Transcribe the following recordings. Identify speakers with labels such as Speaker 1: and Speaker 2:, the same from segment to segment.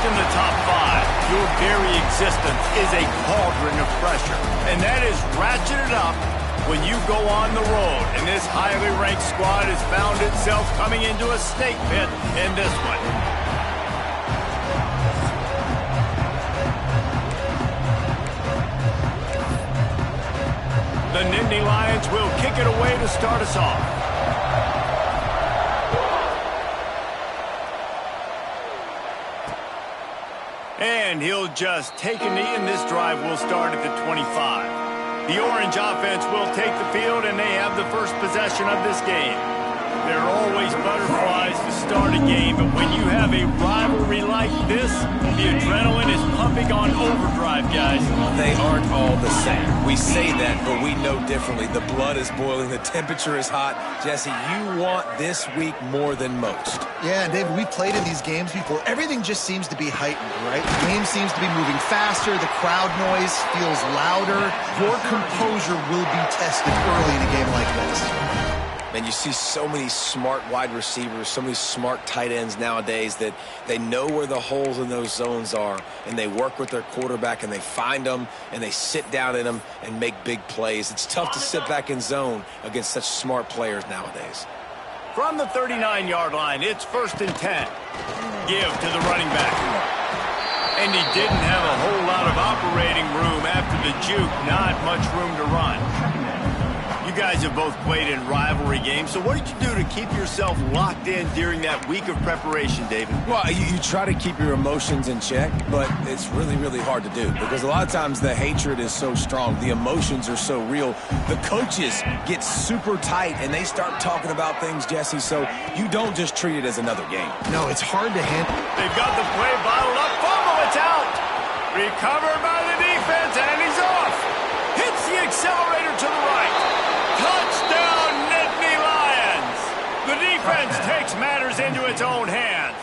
Speaker 1: in the top 5, your very existence is a cauldron of pressure. And that is ratcheted up when you go on the road. And this highly ranked squad has found itself coming into a snake pit in this one. The Nittany Lions will kick it away to start us off. And he'll just take a knee, and this drive will start at the 25. The Orange offense will take the field, and they have the first possession of this game. There are always butterflies to start a game, but when you have a rivalry like this, the adrenaline is pumping on overdrive, guys.
Speaker 2: They aren't all the same. We say that, but we know differently. The blood is boiling. The temperature is hot. Jesse, you want this week more than most.
Speaker 3: Yeah, and David, we played in these games before. Everything just seems to be heightened, right? The game seems to be moving faster. The crowd noise feels louder. Your composure will be tested early in a game like this.
Speaker 2: And you see so many smart wide receivers, so many smart tight ends nowadays that they know where the holes in those zones are, and they work with their quarterback, and they find them, and they sit down in them and make big plays. It's tough to sit back in zone against such smart players nowadays.
Speaker 1: From the 39-yard line, it's 1st and 10. Give to the running back. And he didn't have a whole lot of operating room after the juke. Not much room to run. You guys have both played in rivalry games, so what did you do to keep yourself locked in during that week of preparation, David?
Speaker 2: Well, you try to keep your emotions in check, but it's really, really hard to do because a lot of times the hatred is so strong. The emotions are so real. The coaches get super tight, and they start talking about things, Jesse, so you don't just treat it as another game.
Speaker 3: No, it's hard to handle.
Speaker 1: They've got the play bottled up. Fumble, it's out. Recovered by the defense, and he's off. Hits the accelerator to the right. Touchdown, Nittany Lions! The defense takes matters into its own hands.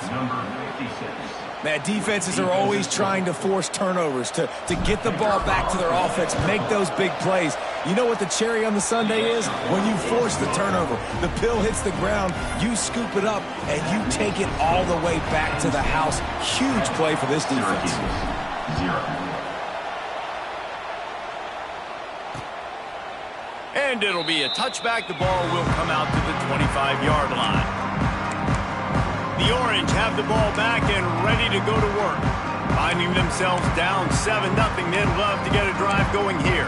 Speaker 2: Man, defenses are always trying to force turnovers, to get the ball back to their offense, make those big plays. You know what the cherry on the sundae is? When you force the turnover, the pill hits the ground, you scoop it up, and you take it all the way back to the house. Huge play for this defense.
Speaker 1: And it'll be a touchback. The ball will come out to the 25-yard line. The Orange have the ball back and ready to go to work. Finding themselves down 7-0, they'd love to get a drive going here.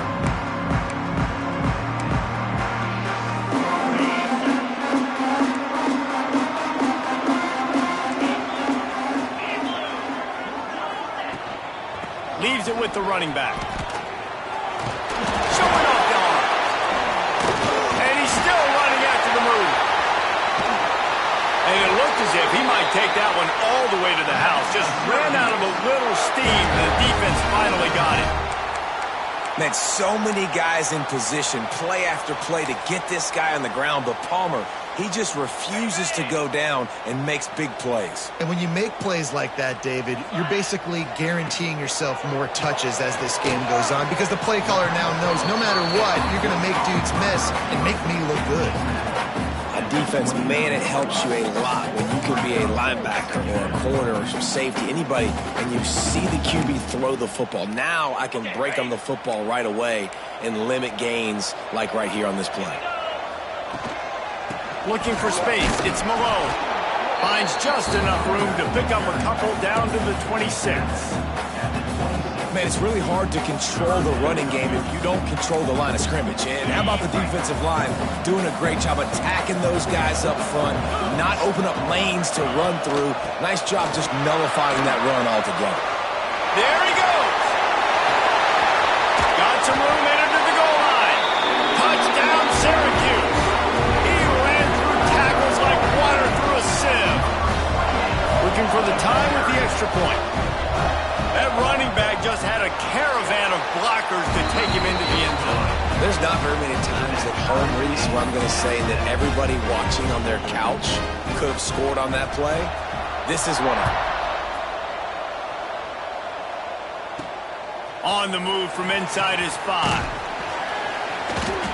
Speaker 1: Leaves it with the running back. Showing off the arm. And he's still running after the move. And it looked as if he might take that one all the way to the house. Just ran out of a little steam. The defense finally got it.
Speaker 2: Man, so many guys in position, play after play to get this guy on the ground. But Palmer, he just refuses to go down and makes big plays.
Speaker 3: And when you make plays like that, David, you're basically guaranteeing yourself more touches as this game goes on because the play caller now knows no matter what, you're going to make dudes miss and make me look good.
Speaker 2: A defense, man, it helps you a lot when you can be a linebacker or a corner or some safety, anybody, and you see the QB throw the football. Now I can break on the football right away and limit gains like right here on this play.
Speaker 1: Looking for space, it's Malone. Finds just enough room to pick up a couple down to the 26.
Speaker 2: Man, it's really hard to control the running game if you don't control the line of scrimmage. And how about the defensive line doing a great job attacking those guys up front, not open up lanes to run through. Nice job just nullifying that run altogether.
Speaker 1: There he goes. Got some room in to the goal line. Touchdown, Syracuse. He ran through tackles like water through a sieve. Looking for the time with the extra point. That running back just had a caravan of blockers to take him into the end zone.
Speaker 2: There's not very many times at home, Reese, where I'm going to say that everybody watching on their couch could have scored on that play. This is one of them.
Speaker 1: On the move from inside his 5.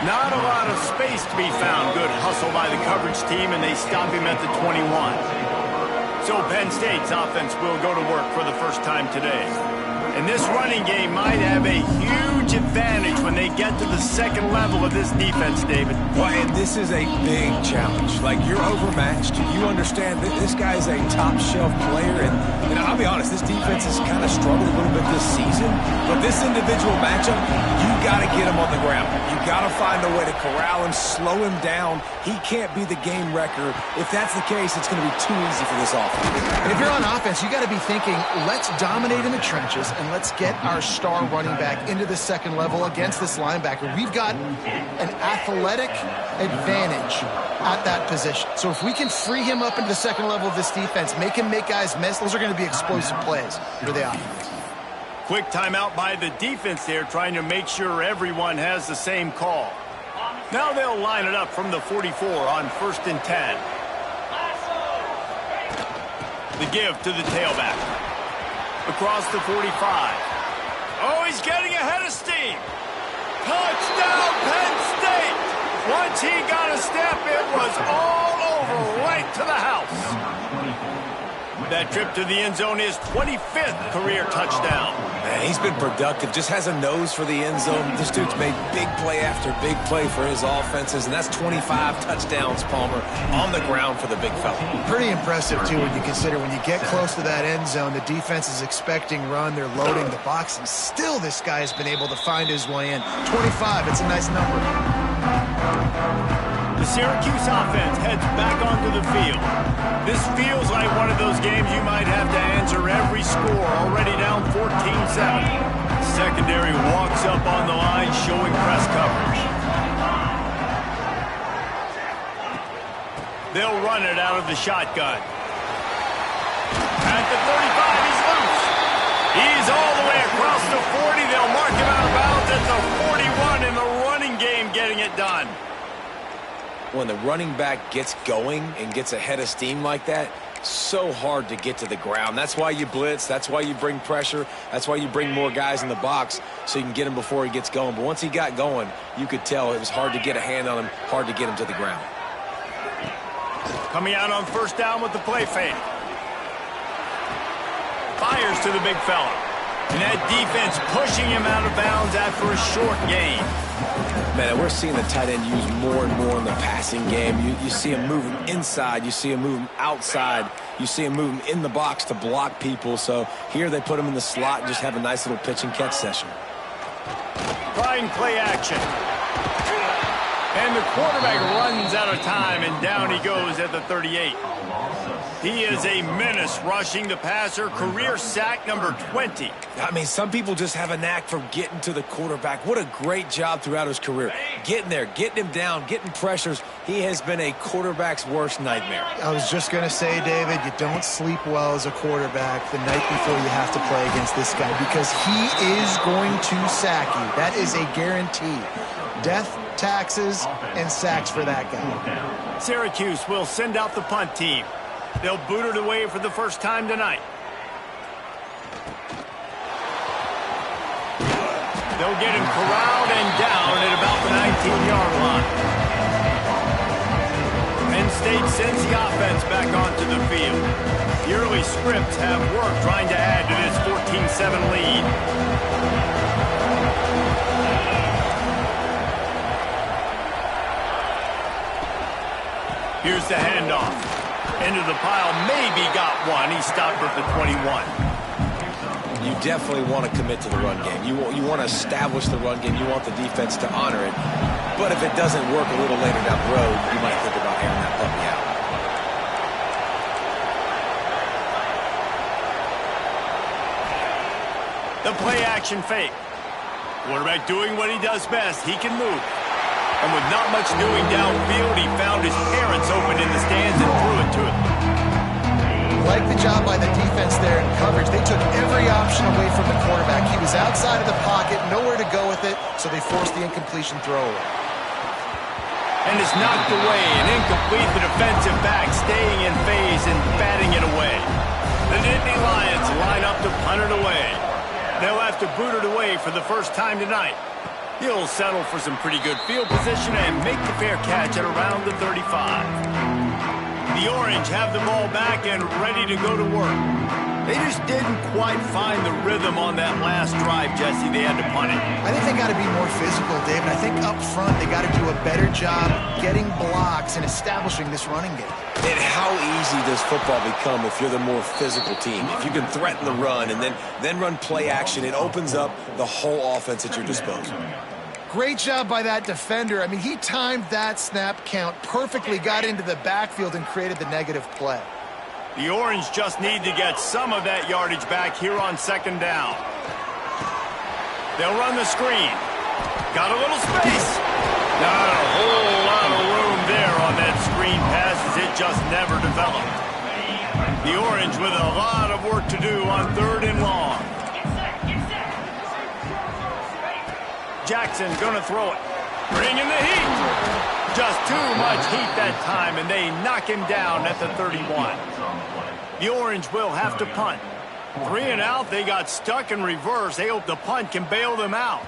Speaker 1: Not a lot of space to be found. Good hustle by the coverage team, and they stop him at the 21. So Penn State's offense will go to work for the first time today. And this running game might have a huge advantage when they get to the second level of this defense, David.
Speaker 2: Well, and this is a big challenge. Like, you're overmatched. You understand that this guy is a top-shelf player. And I'll be honest, this defense has kind of struggled a little bit this season. But this individual matchup, you got to get him on the ground. You got to find a way to corral him, slow him down. He can't be the game wrecker. If that's the case, it's going to be too easy for this offense.
Speaker 3: And if you're on offense, you got to be thinking, let's dominate in the trenches and let's get our star running back into the second level against this linebacker. We've got an athletic advantage at that position. So if we can free him up into the second level of this defense, make him make guys miss, those are going to be explosive plays for the offense.
Speaker 1: Quick timeout by the defense there, trying to make sure everyone has the same call. Now they'll line it up from the 44 on 1st and 10. The give to the tailback. Across the 45. Oh, he's getting ahead of steam. Touchdown, Penn State. Once he got a step, it was all over, right to the house. That trip to the end zone is 25th career touchdown.
Speaker 2: Man, he's been productive, just has a nose for the end zone. This dude's made big play after big play for his offenses, and that's 25 touchdowns, Palmer, on the ground for the big fella. Pretty impressive, too, when you consider when you get close to that end zone, the defense is expecting run, they're loading the box, and still this guy has been able to find his way in. 25, it's a nice number.
Speaker 1: The Syracuse offense heads back onto the field. This feels like one of those games you might have to answer every score, already down 14-7. Secondary walks up on the line, showing press coverage. They'll run it out of the shotgun. At the 35, he's loose. He's all the way across the 40. They'll mark him out of bounds at the 41 in the running game, getting it done.
Speaker 2: When the running back gets going and gets ahead of steam like that, so hard to get to the ground. That's why you blitz. That's why you bring pressure. That's why you bring more guys in the box so you can get him before he gets going. But once he got going, you could tell it was hard to get a hand on him, hard to get him to the ground.
Speaker 1: Coming out on 1st down with the play fake. Fires to the big fella. And that defense pushing him out of bounds after a short gain.
Speaker 2: Man, we're seeing the tight end used more and more in the passing game. You see him moving inside. You see him moving outside. You see him moving in the box to block people. So here they put him in the slot and just have a nice little pitch and catch session.
Speaker 1: Trying play action. And the quarterback runs out of time, and down he goes at the 38. He is a menace rushing the passer. Career sack number 20.
Speaker 2: I mean, some people just have a knack for getting to the quarterback. What a great job throughout his career. Getting there, getting him down, getting pressures. He has been a quarterback's worst nightmare.
Speaker 3: I was just going to say, David, you don't sleep well as a quarterback the night before you have to play against this guy because he is going to sack you. That is a guarantee. Death, taxes, and sacks for that guy.
Speaker 1: Syracuse will send out the punt team. They'll boot it away for the first time tonight. They'll get him corralled and down at about the 19-yard line. Penn State sends the offense back onto the field. The early scripts have worked trying to add to this 14-7 lead. Here's the handoff. Into the pile, maybe got one. He stopped at the 21.
Speaker 2: You definitely want to commit to the run game. You want to establish the run game. You want the defense to honor it. But if it doesn't work a little later down the road, you might think about airing that puppy out.
Speaker 1: The play action fake. Quarterback doing what he does best. He can move. And with not much doing downfield, he found his parents open in the stands and threw it to him.
Speaker 3: Like the job by the defense there in coverage. They took every option away from the quarterback. He was outside of the pocket, nowhere to go with it, so they forced the incompletion throw away.
Speaker 1: And it's knocked away and incomplete. The defensive back staying in phase and batting it away. The Nittany Lions line up to punt it away. They'll have to boot it away for the first time tonight. He'll settle for some pretty good field position and make the fair catch at around the 35. The Orange have the ball back and ready to go to work. They just didn't quite find the rhythm on that last drive, Jesse. They had to punt it.
Speaker 3: I think they got to be more physical, David. I think up front they got to do a better job getting blocks and establishing this running game.
Speaker 2: And how easy does football become if you're the more physical team? If you can threaten the run and then run play action, it opens up the whole offense at your disposal.
Speaker 3: Great job by that defender. I mean, he timed that snap count perfectly, got into the backfield and created the negative play.
Speaker 1: The Orange just need to get some of that yardage back here on second down. They'll run the screen. Got a little space. Not a whole lot of room there on that screen pass as it just never developed. The Orange with a lot of work to do on 3rd and long. Jackson gonna throw it. Bring in the heat. Just too much heat that time, and they knock him down at the 31. The Orange will have to punt. 3 and out, they got stuck in reverse. They hope the punt can bail them out.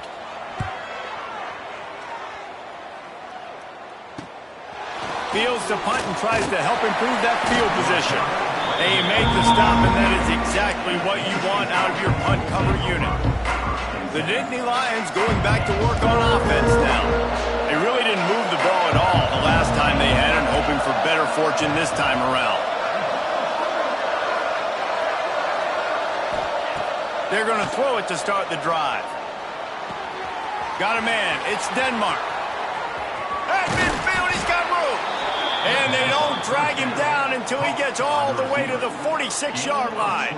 Speaker 1: Fields to punt and tries to help improve that field position. They make the stop, and that is exactly what you want out of your punt cover unit. The Nittany Lions going back to work on offense now. They really didn't move the ball at all the last time they had it, hoping for better fortune this time around. They're going to throw it to start the drive. Got a man. It's Denmark. At midfield, he's got room. And they don't drag him down until he gets all the way to the 46-yard line.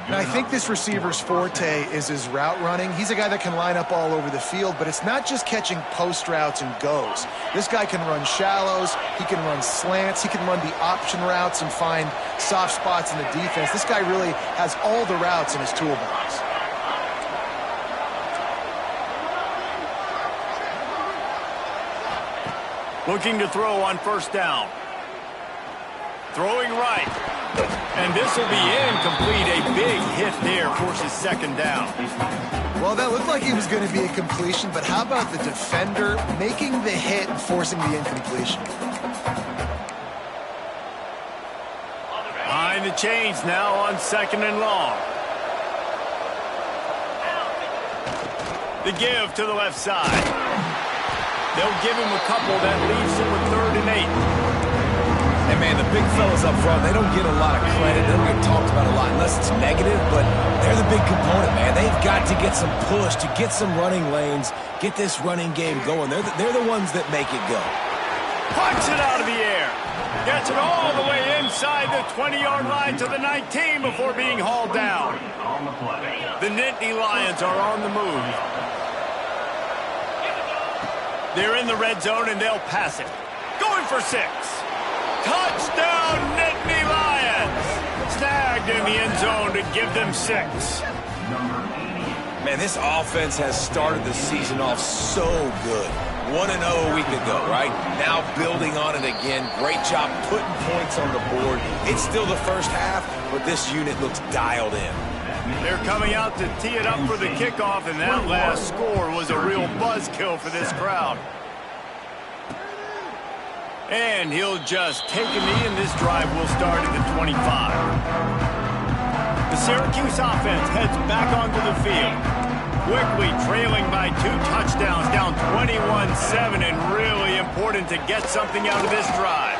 Speaker 3: And I think this receiver's forte is his route running. He's a guy that can line up all over the field, but it's not just catching post routes and goes. This guy can run shallows, he can run slants, he can run the option routes and find soft spots in the defense. This guy really has all the routes in his toolbox.
Speaker 1: Looking to throw on 1st down. Throwing right. And this will be incomplete. A big hit there forces 2nd down.
Speaker 3: Well, that looked like it was going to be a completion, but how about the defender making the hit and forcing the incompletion?
Speaker 1: Behind the chains now on 2nd and long. The give to the left side. They'll give him a couple that leaves him with 3rd and 8.
Speaker 2: And, man, the big fellas up front, they don't get a lot of credit. They don't get talked about a lot unless it's negative, but they're the big component, man. They've got to get some push, to get some running lanes, get this running game going. They're the ones that make it go.
Speaker 1: Punts it out of the air. Gets it all the way inside the 20-yard line to the 19 before being hauled down. The Nittany Lions are on the move. They're in the red zone, and they'll pass it. Going for 6. Touchdown, Nittany Lions! Snagged in the end zone to give them 6.
Speaker 2: Man, this offense has started the season off so good. 1-0 a week ago, right? Now building on it again. Great job putting points on the board. It's still the first half, but this unit looks dialed in.
Speaker 1: They're coming out to tee it up for the kickoff, and that last score was a real buzzkill for this crowd. And he'll just take a knee, and this drive will start at the 25. The Syracuse offense heads back onto the field. Quickly trailing by 2 touchdowns, down 21-7, and really important to get something out of this drive.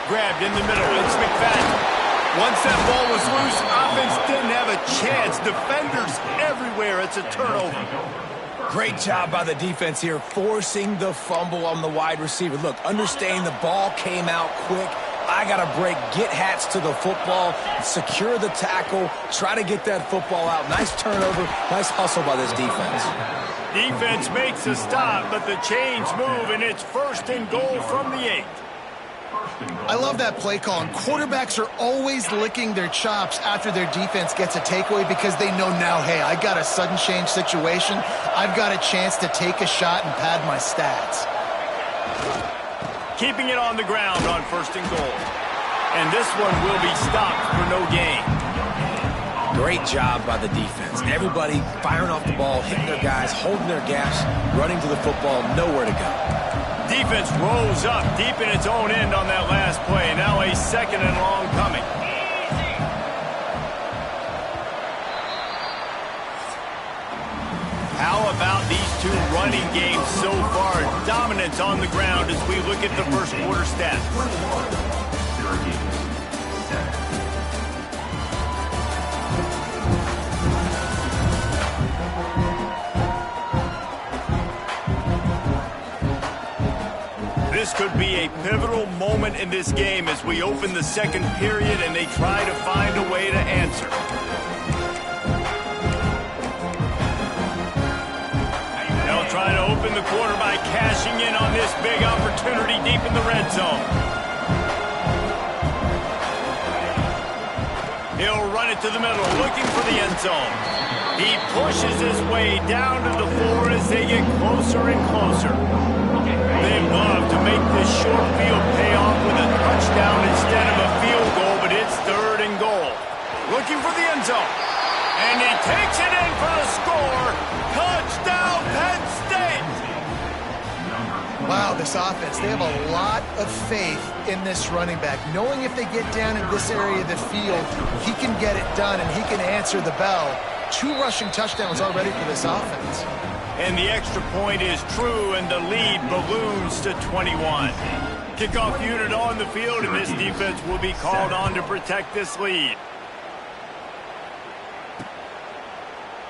Speaker 1: Grabbed in the middle, it's McFadden. Once that ball was loose, offense didn't have a chance. Defenders everywhere, it's a turnover.
Speaker 2: Great job by the defense here, forcing the fumble on the wide receiver. Look, understanding the ball came out quick. I got to break, get Hats to the football, secure the tackle, try to get that football out. Nice turnover, nice hustle by this defense.
Speaker 1: Defense makes a stop, but the chains move, and it's 1st and goal from the 8.
Speaker 3: I love that play call, and quarterbacks are always licking their chops after their defense gets a takeaway because they know now, hey, I got a sudden change situation. I've got a chance to take a shot and pad my stats.
Speaker 1: Keeping it on the ground on 1st and goal. And this one will be stopped for no gain.
Speaker 2: Great job by the defense. Everybody firing off the ball, hitting their guys, holding their gas, running to the football, nowhere to go.
Speaker 1: defense rose up deep in its own end on that last play. Now a second and long coming. How about these two running games so far? Dominance on the ground as we look at the first quarter stats. This could be a pivotal moment in this game as we open the second period and they try to find a way to answer. They'll try to open the quarter by cashing in on this big opportunity deep in the red zone. He'll run it to the middle, looking for the end zone. He pushes his way down to the floor as they get closer and closer. They'd love to make this short field pay off with a touchdown instead of a field goal, but it's third and goal. Looking for the end zone. And he takes it in for the score. Touchdown, Penn State!
Speaker 3: Wow, this offense, they have a lot of faith in this running back. Knowing if they get down in this area of the field, he can get it done and he can answer the bell. 2 rushing touchdowns already for this offense.
Speaker 1: And the extra point is true, and the lead balloons to 21. Kickoff unit on the field, and this defense will be called on to protect this lead.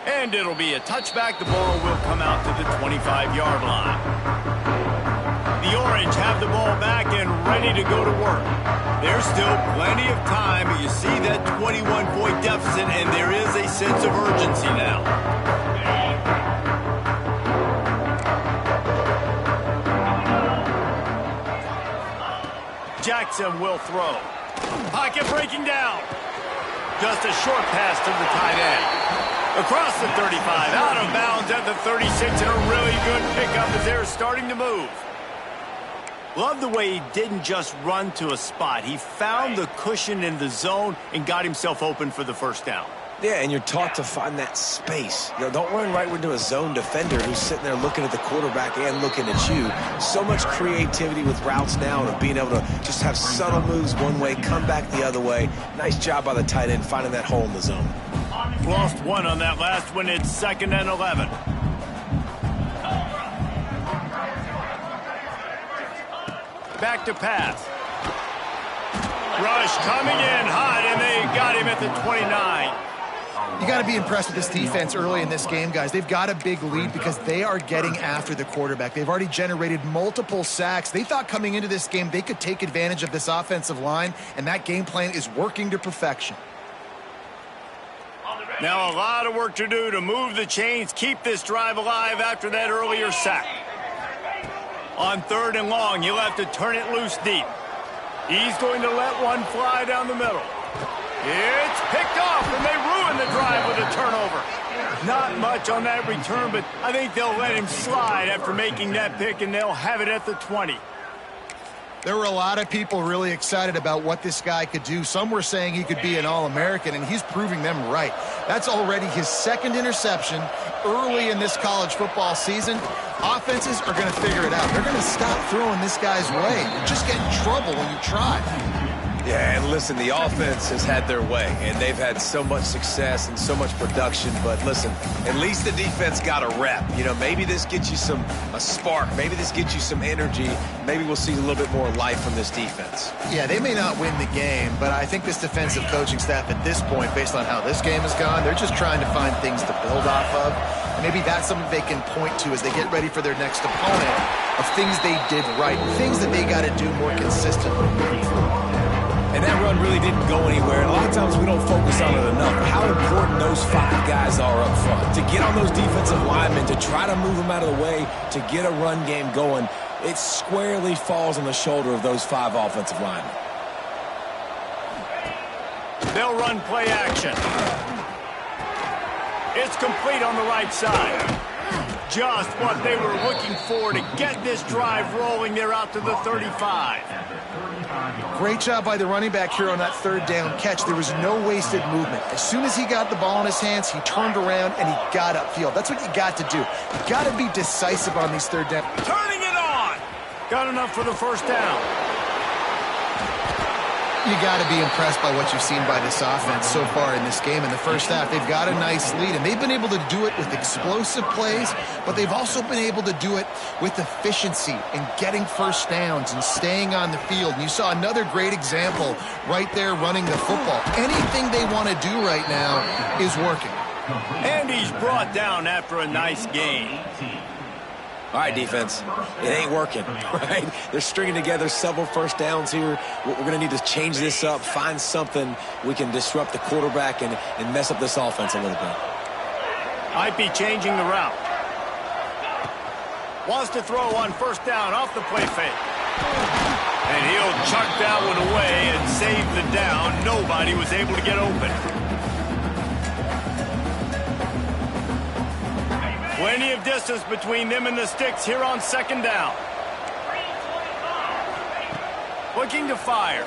Speaker 1: And it'll be a touchback. The ball will come out to the 25-yard line. The Orange have the ball back and ready to go to work. There's still plenty of time, but you see that 21-point deficit, and there is a sense of urgency now. Jackson will throw. Pocket breaking down. Just a short pass to the tight end. Across the 35, out of bounds at the 36, and a really good pickup as they're starting to move. Love the way he didn't just run to a spot. He found the cushion in the zone and got himself open for the first down.
Speaker 2: Yeah, and you're taught to find that space. You know, don't run right into a zone defender who's sitting there looking at the quarterback and looking at you. So much creativity with routes now and being able to just have subtle moves one way, come back the other way. Nice job by the tight end finding that hole in the zone.
Speaker 1: Lost one on that last one. It's 2nd and 11. Back to pass. Rush coming in hot, and they got him at the 29.
Speaker 3: You got to be impressed with this defense early in this game, guys. They've got a big lead because they are getting after the quarterback. They've already generated multiple sacks. They thought coming into this game they could take advantage of this offensive line, and that game plan is working to perfection.
Speaker 1: Now a lot of work to do to move the chains, keep this drive alive after that earlier sack. On 3rd and long, he'll have to turn it loose deep. He's going to let one fly down the middle. It's picked off, and they ruin the drive with a turnover. Not much on that return, but I think they'll let him slide after making that pick, and they'll have it at the 20.
Speaker 3: There were a lot of people really excited about what this guy could do. Some were saying he could be an All-American, and he's proving them right. That's already his 2nd interception early in this college football season. Offenses are going to figure it out. They're going to stop throwing this guy's way. You just get in trouble when you try.
Speaker 2: Yeah, and listen, the offense has had their way, and they've had so much success and so much production. But listen, at least the defense got a rep. You know, maybe this gets you a spark. Maybe this gets you some energy. Maybe we'll see a little bit more life from this defense.
Speaker 3: Yeah, they may not win the game, but I think this defensive coaching staff at this point, based on how this game has gone, they're just trying to find things to build off of. And maybe that's something they can point to as they get ready for their next opponent of things they did right, things that they got to do more consistently.
Speaker 2: And that run really didn't go anywhere. And a lot of times we don't focus on it enough. How important those 5 guys are up front. To get on those defensive linemen, to try to move them out of the way, to get a run game going, it squarely falls on the shoulder of those 5 offensive linemen.
Speaker 1: They'll run play action. It's complete on the right side. Just what they were looking for to get this drive rolling. They're out to the 35.
Speaker 3: Great job by the running back here on that 3rd down catch. There was no wasted movement. As soon as he got the ball in his hands, he turned around and he got upfield. That's what you got to do. You got to be decisive on these 3rd down.
Speaker 1: Turning it on. Got enough for the first down.
Speaker 3: You got to be impressed by what you've seen by this offense so far in this game. In the first half, they've got a nice lead, and they've been able to do it with explosive plays, but they've also been able to do it with efficiency and getting first downs and staying on the field. And you saw another great example right there running the football. Anything they want to do right now is working.
Speaker 1: And he's brought down after a nice gain.
Speaker 2: All right, defense, it ain't working, right? They're stringing together several first downs here. We're going to need to change this up, find something we can disrupt the quarterback and mess up this offense a little bit.
Speaker 1: Might be changing the route. Wants to throw on first down off the play fake. And he'll chuck that one away and save the down. Nobody was able to get open. Plenty of distance between them and the sticks here on second down. Looking to fire.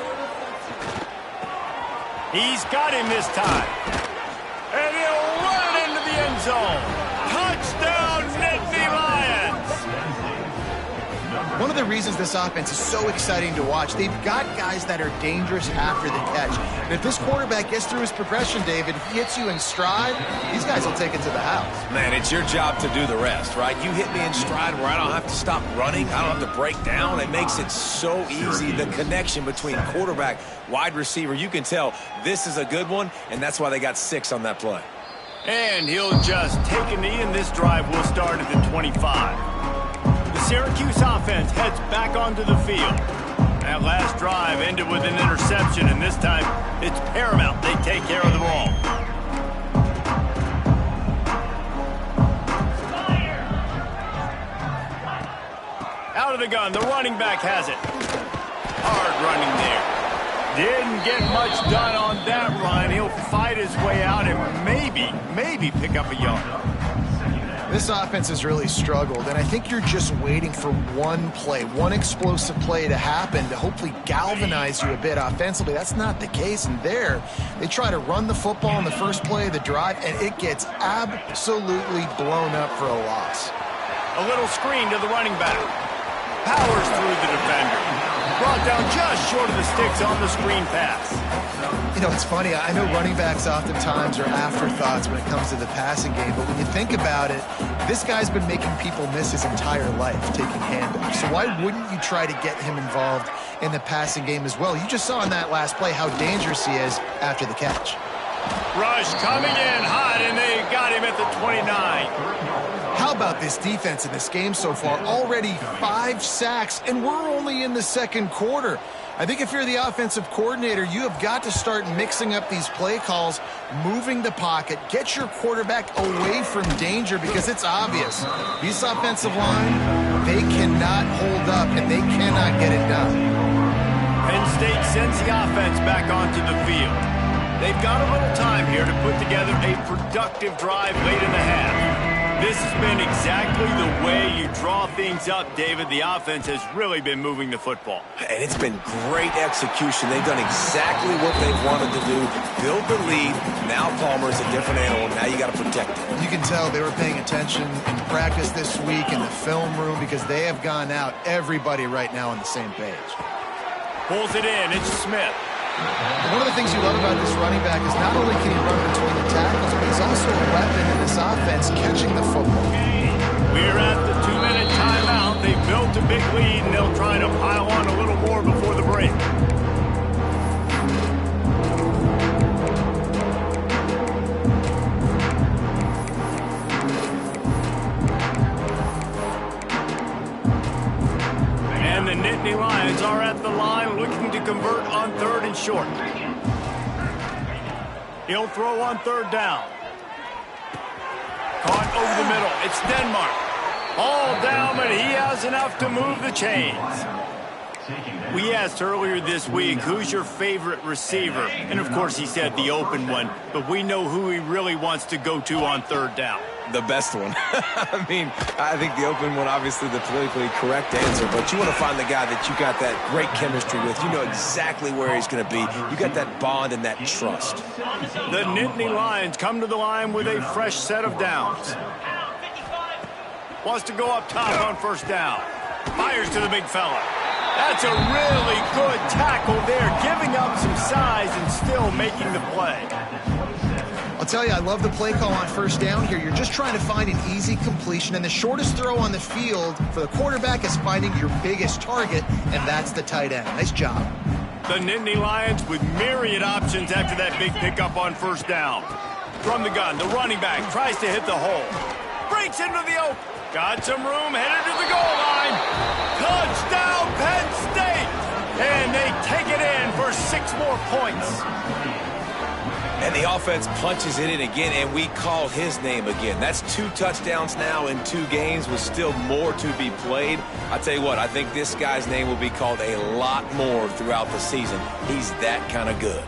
Speaker 1: He's got him this time. And he'll run it into the end zone. Touchdown, Nittany Lions!
Speaker 3: One of the reasons this offense is so exciting to watch, they've got guys that are dangerous after the catch. And if this quarterback gets through his progression, David, he hits you in stride, these guys will take it to the house.
Speaker 2: Man, it's your job to do the rest, right? You hit me in stride where I don't have to stop running. I don't have to break down. It makes it so easy. The connection between quarterback, wide receiver, you can tell this is a good one, and that's why they got 6 on that play.
Speaker 1: And he'll just take a knee, and this drive will start at the 25. The Syracuse offense heads back onto the field. That last drive ended with an interception, and this time it's paramount they take care of the ball. Out of the gun, the running back has it. Hard running there. Didn't get much done on that run. He'll fight his way out and maybe pick up a yard.
Speaker 3: This offense has really struggled, and I think you're just waiting for one play, one explosive play to happen to hopefully galvanize you a bit offensively. That's not the case, and there, they try to run the football in the first play of the drive, and it gets absolutely blown up for a loss.
Speaker 1: A little screen to the running back. Powers through the defender. Brought down just short of the sticks on the screen pass.
Speaker 3: You know, it's funny. I know running backs oftentimes are afterthoughts when it comes to the passing game, but when you think about it, this guy's been making people miss his entire life taking handoffs. So why wouldn't you try to get him involved in the passing game as well? You just saw in that last play how dangerous he is after the catch.
Speaker 1: Rush coming in hot, and they got him at the 29.
Speaker 3: How about this defense in this game so far? Already 5 sacks, and we're only in the second quarter. I think if you're the offensive coordinator, you have got to start mixing up these play calls, moving the pocket, get your quarterback away from danger, because it's obvious. This offensive line, they cannot hold up, and they cannot get it done.
Speaker 1: Penn State sends the offense back onto the field. They've got a little time here to put together a productive drive late in the half. This has been exactly the way you draw things up, David. The offense has really been moving the football.
Speaker 2: And it's been great execution. They've done exactly what they've wanted to do. Build the lead. Now Palmer's a different animal. Now you got to protect it.
Speaker 3: You can tell they were paying attention in practice this week in the film room, because they have gone out, everybody right now on the same page.
Speaker 1: Pulls it in. It's Smith.
Speaker 3: One of the things you love about this running back is not only can he run between the tackles, but he's also a weapon in this offense catching the football.
Speaker 1: We're at the 2-minute timeout. They built a big lead, and they'll try to pile on a little more before the break. And the Nittany Lions are at the line looking to convert on 3rd and short. He'll throw on 3rd down. Caught over the middle. It's Denmark. All down, but he has enough to move the chains. We asked earlier this week, who's your favorite receiver? And, of course, he said the open one. But we know who he really wants to go to on 3rd down.
Speaker 2: The best one. I mean, I think the open one, obviously the politically correct answer, but you want to find the guy that you got that great chemistry with. You know exactly where he's going to be. You got that bond and that trust.
Speaker 1: The Nittany Lions come to the line with a fresh set of downs. Wants to go up top on 1st down. Fires to the big fella. That's a really good tackle there, giving up some size and still making the play.
Speaker 3: I'll tell you, I love the play call on first down here. You're just trying to find an easy completion, and the shortest throw on the field for the quarterback is finding your biggest target, and that's the tight end. Nice job.
Speaker 1: The Nittany Lions with myriad options after that big pickup on first down. From the gun, the running back tries to hit the hole. Breaks into the open. Got some room, headed to the goal line. Touchdown, Penn State! And they take it in for 6 more points.
Speaker 2: And the offense punches it in again, and we call his name again. That's 2 touchdowns now in 2 games with still more to be played. I tell you what, I think this guy's name will be called a lot more throughout the season. He's that kind of good.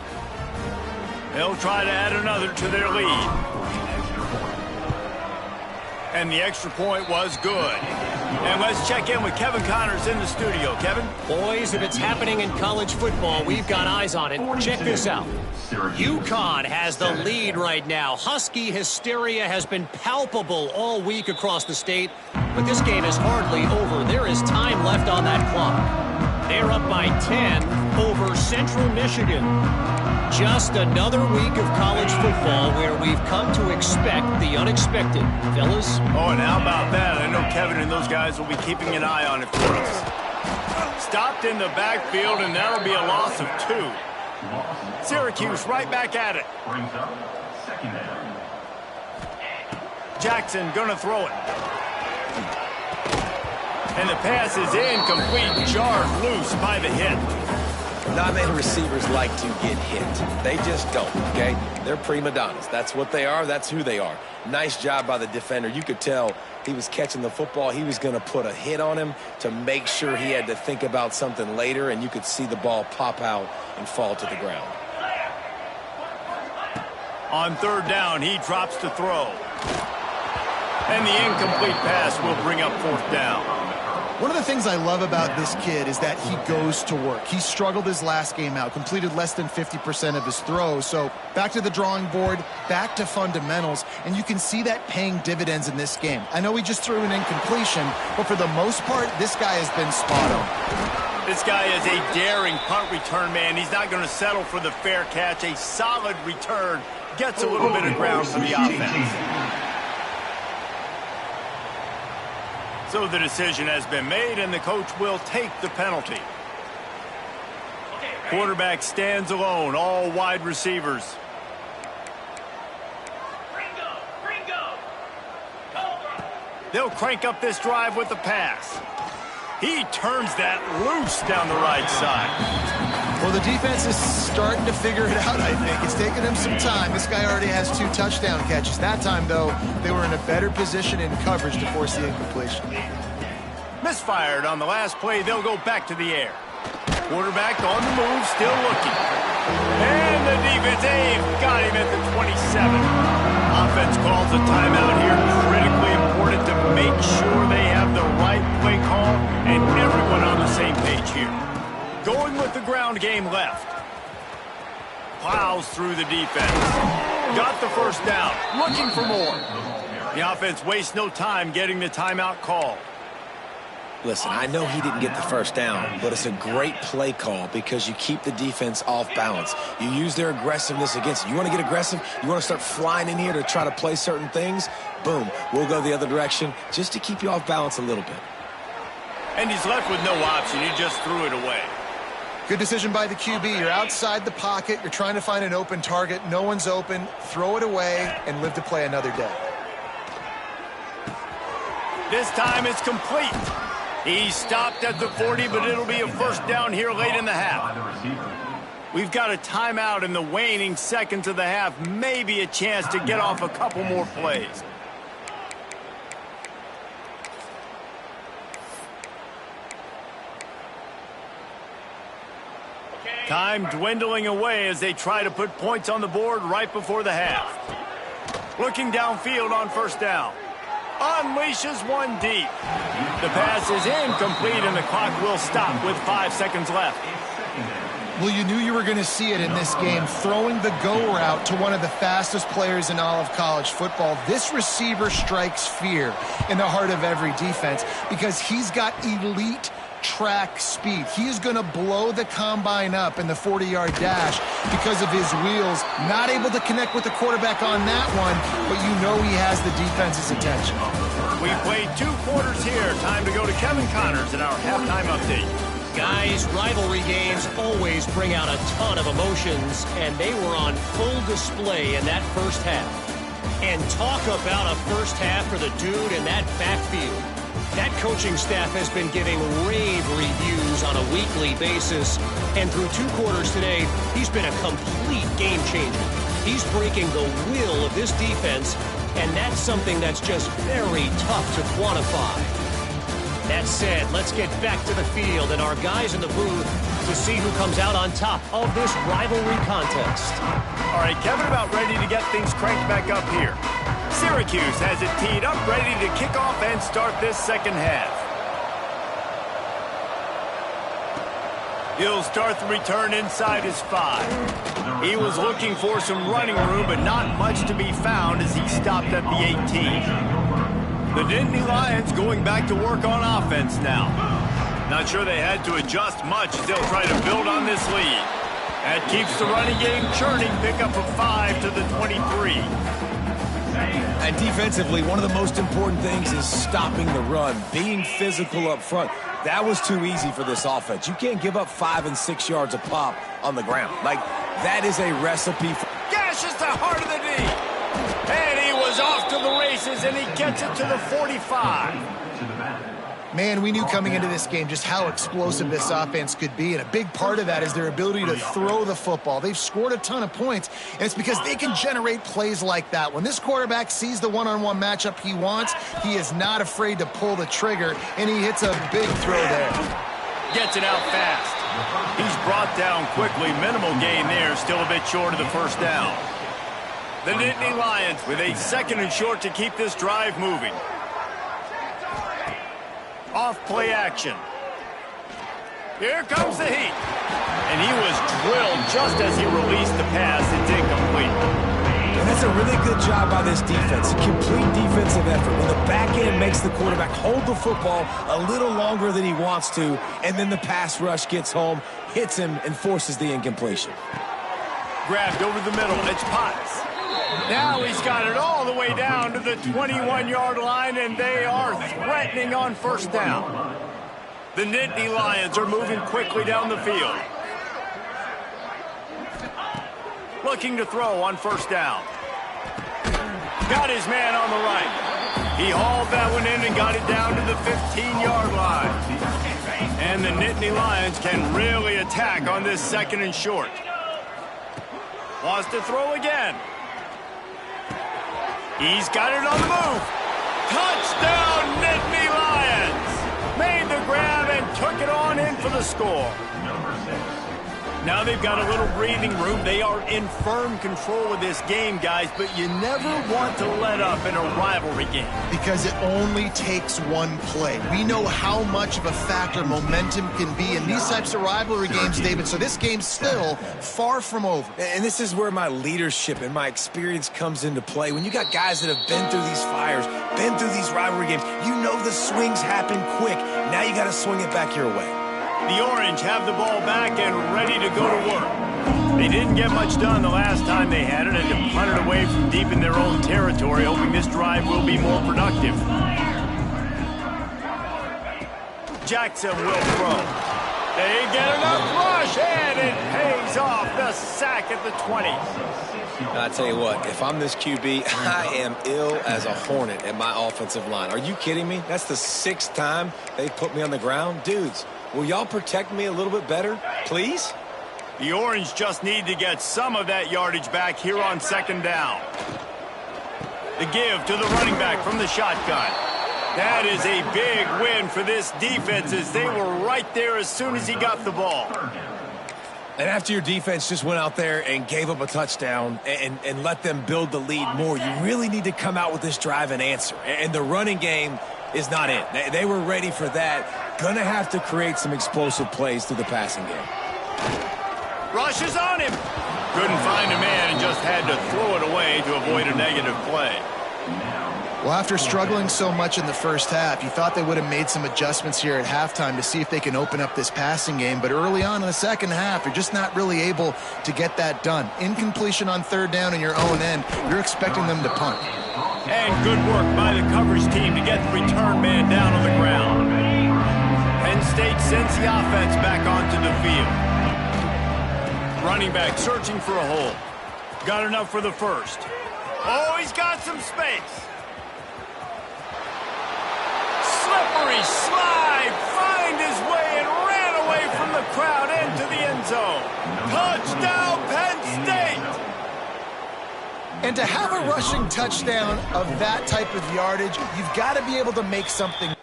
Speaker 1: They'll try to add another to their lead. And the extra point was good. And let's check in with Kevin Connors in the studio. Kevin?
Speaker 4: Boys, if it's happening in college football, we've got eyes on it. Check this out. UConn has the lead right now. Husky hysteria has been palpable all week across the state, but this game is hardly over. There is time left on that clock. They're up by 10 over Central Michigan. Just another week of college football where we've come to expect the unexpected. Fellas?
Speaker 1: Oh, and how about that? I know Kevin and those guys will be keeping an eye on it for us. Stopped in the backfield, and that'll be a loss of 2. Syracuse right back at it. Jackson gonna throw it. And the pass is incomplete, jarred loose by the hit.
Speaker 2: Not many receivers like to get hit. They just don't, okay? They're prima donnas. That's what they are. That's who they are. Nice job by the defender. You could tell he was catching the football. He was going to put a hit on him to make sure he had to think about something later, and you could see the ball pop out and fall to the ground.
Speaker 1: On 3rd down, he drops to throw. And the incomplete pass will bring up 4th down.
Speaker 3: One of the things I love about this kid is that he goes to work. He struggled his last game out, completed less than 50% of his throws. So back to the drawing board, back to fundamentals, and you can see that paying dividends in this game. I know he just threw an incompletion, but for the most part, this guy has been spot on.
Speaker 1: This guy is a daring punt return man. He's not going to settle for the fair catch. A solid return gets a little bit of ground for the offense. So the decision has been made, and the coach will take the penalty. Quarterback stands alone, all wide receivers. They'll crank up this drive with the pass. He turns that loose down the right side.
Speaker 3: Well, the defense is starting to figure it out, I think. It's taken them some time. This guy already has 2 touchdown catches. That time, though, they were in a better position in coverage to force the incompletion.
Speaker 1: Misfired on the last play. They'll go back to the air. Quarterback on the move, still looking. And the defense, they've got him at the 27. Offense calls a timeout here. Critically important to make sure they have the right play call and everyone on the same page here. Going with the ground game left. Plows through the defense. Got the 1st down. Looking for more. The offense wastes no time getting the timeout call.
Speaker 2: Listen, I know he didn't get the 1st down, but it's a great play call because you keep the defense off balance. You use their aggressiveness against it. You want to get aggressive? You want to start flying in here to try to play certain things? Boom, we'll go the other direction just to keep you off balance a little bit.
Speaker 1: And he's left with no option. He just threw it away.
Speaker 3: Good decision by the QB. You're outside the pocket. You're trying to find an open target. No one's open. Throw it away and live to play another day.
Speaker 1: This time it's complete. He stopped at the 40, but it'll be a 1st down here late in the half. We've got a timeout in the waning seconds of the half. Maybe a chance to get off a couple more plays. Time dwindling away as they try to put points on the board right before the half. Looking downfield on 1st down. Unleashes one deep. The pass is incomplete, and the clock will stop with 5 seconds left.
Speaker 3: Well, you knew you were going to see it in this game, throwing the go route to one of the fastest players in all of college football. This receiver strikes fear in the heart of every defense because he's got elite track speed. He is going to blow the combine up in the 40-yard dash because of his wheels. Not able to connect with the quarterback on that one, but you know he has the defense's attention.
Speaker 1: We played 2 quarters here. Time to go to Kevin Connors in our halftime update.
Speaker 4: Guys, rivalry games always bring out a ton of emotions, and they were on full display in that first half. And talk about a first half for the dude in that backfield. That coaching staff has been giving rave reviews on a weekly basis, and through 2 quarters today, he's been a complete game changer. He's breaking the will of this defense, and that's something that's just very tough to quantify. That said, let's get back to the field and our guys in the booth to see who comes out on top of this rivalry contest.
Speaker 1: All right, Kevin, about ready to get things cranked back up here. Syracuse has it teed up, ready to kick off and start this second half. He'll start the return inside his 5. He was looking for some running room, but not much to be found as he stopped at the 18. The Nittany Lions going back to work on offense now. Not sure they had to adjust much as they'll try to build on this lead. That keeps the running game churning. Pick up a 5 to the 23.
Speaker 2: And defensively, one of the most important things is stopping the run, being physical up front. That was too easy for this offense. You can't give up 5 and 6 yards a pop on the ground. Like, that is a recipe for...
Speaker 1: Gashes the heart of the knee. And he was off to the races, and he gets it to the 45.
Speaker 3: Man, we knew coming into this game just how explosive this offense could be, and a big part of that is their ability to throw the football. They've scored a ton of points, and it's because they can generate plays like that. When this quarterback sees the one-on-one matchup he wants, he is not afraid to pull the trigger, and he hits a big throw there.
Speaker 1: Gets it out fast. He's brought down quickly. Minimal gain there, still a bit short of the first down. The Nittany Lions with a 2nd and short to keep this drive moving. Off play action. Here comes the heat. And he was drilled just as he released the pass. It's incomplete.
Speaker 2: And that's a really good job by this defense. A complete defensive effort. When the back end makes the quarterback hold the football a little longer than he wants to, and then the pass rush gets home, hits him, and forces the incompletion.
Speaker 1: Grabbed over the middle. It's Potts. Now he's got it all the way down to the 21-yard line, and they are threatening on first down. The Nittany Lions are moving quickly down the field. Looking to throw on first down. Got his man on the right. He hauled that one in and got it down to the 15-yard line. And the Nittany Lions can really attack on this 2nd and short. Wants to throw again. He's got it on the move. Touchdown, Nittany Lions. Made the grab and took it on in for the score. Now they've got a little breathing room. They are in firm control of this game, guys, but you never want to let up in a rivalry game.
Speaker 3: Because it only takes one play. We know how much of a factor momentum can be in these types of rivalry games, David, so this game's still far from over.
Speaker 2: And this is where my leadership and my experience comes into play. When you got guys that have been through these fires, been through these rivalry games, you know the swings happen quick. Now you got to swing it back your way.
Speaker 1: The Orange have the ball back and ready to go to work. They didn't get much done the last time they had it, and to punt it away from deep in their own territory, hoping this drive will be more productive. Jackson will throw. They get enough rush, and it pays off. The sack at the 20.
Speaker 2: I tell you what, if I'm this QB, I am ill as a hornet at my offensive line. Are you kidding me? That's the 6th time they put me on the ground. Dudes, will y'all protect me a little bit better, please?
Speaker 1: The Orange just need to get some of that yardage back here on 2nd down. The give to the running back from the shotgun. That is a big win for this defense as they were right there as soon as he got the ball.
Speaker 2: And after your defense just went out there and gave up a touchdown and let them build the lead more, you really need to come out with this drive and answer. And the running game is not it. They were ready for that. Gonna have to create some explosive plays through the passing game.
Speaker 1: Rushes on him. Couldn't find a man and just had to throw it away to avoid a negative play.
Speaker 3: Well, after struggling so much in the first half, you thought they would have made some adjustments here at halftime to see if they can open up this passing game. But early on in the second half, you're just not really able to get that done. Incompletion on third down in your own end, you're expecting them to punt.
Speaker 1: And good work by the coverage team to get the return man down on the ground. Penn State sends the offense back onto the field. Running back searching for a hole. Got enough for the first. Oh, he's got some space. Slippery slide, find his way and ran away from the crowd into the end zone. Touchdown, Penn State!
Speaker 3: And to have a rushing touchdown of that type of yardage, you've got to be able to make something.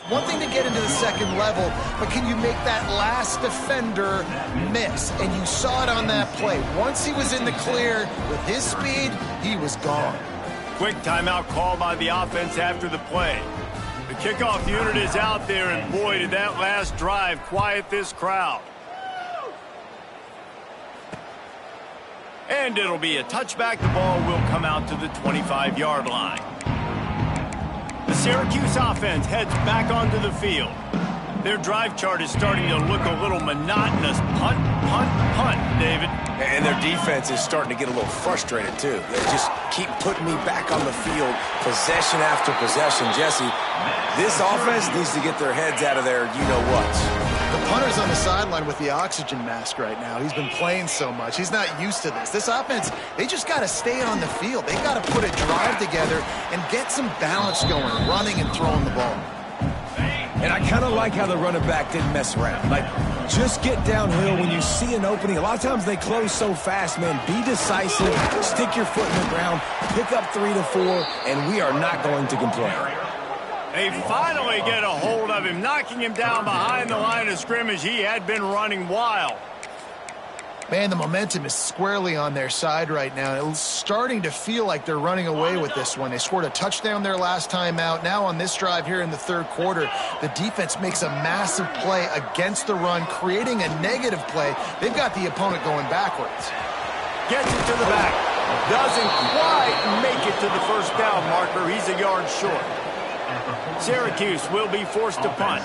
Speaker 3: One thing to get into the second level, but can you make that last defender miss? And you saw it on that play. Once he was in the clear with his speed, he was gone.
Speaker 1: Quick timeout call by the offense after the play. The kickoff unit is out there, and boy, did that last drive quiet this crowd. And it'll be a touchback. The ball will come out to the 25-yard line. The Syracuse offense heads back onto the field. Their drive chart is starting to look a little monotonous. Punt, punt, punt, David.
Speaker 2: And their defense is starting to get a little frustrated, too. They just keep putting me back on the field, possession after possession. Jesse, this offense needs to get their heads out of their you-know-whats.
Speaker 3: The punter's on the sideline with the oxygen mask right now. He's been playing so much. He's not used to this. This offense, they just got to stay on the field. They got to put a drive together and get some balance going, running and throwing the ball.
Speaker 2: And I kind of like how the running back didn't mess around. Like, just get downhill when you see an opening. A lot of times they close so fast, man. Be decisive, stick your foot in the ground, pick up 3 to 4, and we are not going to complain.
Speaker 1: They finally get a hold of him, knocking him down behind the line of scrimmage. He had been running wild.
Speaker 3: Man, the momentum is squarely on their side right now. It's starting to feel like they're running away with this one. They scored a touchdown their last time out. Now on this drive here in the third quarter, the defense makes a massive play against the run, creating a negative play. They've got the opponent going backwards.
Speaker 1: Gets it to the back. Doesn't quite make it to the first down marker. He's a yard short. Syracuse will be forced to punt.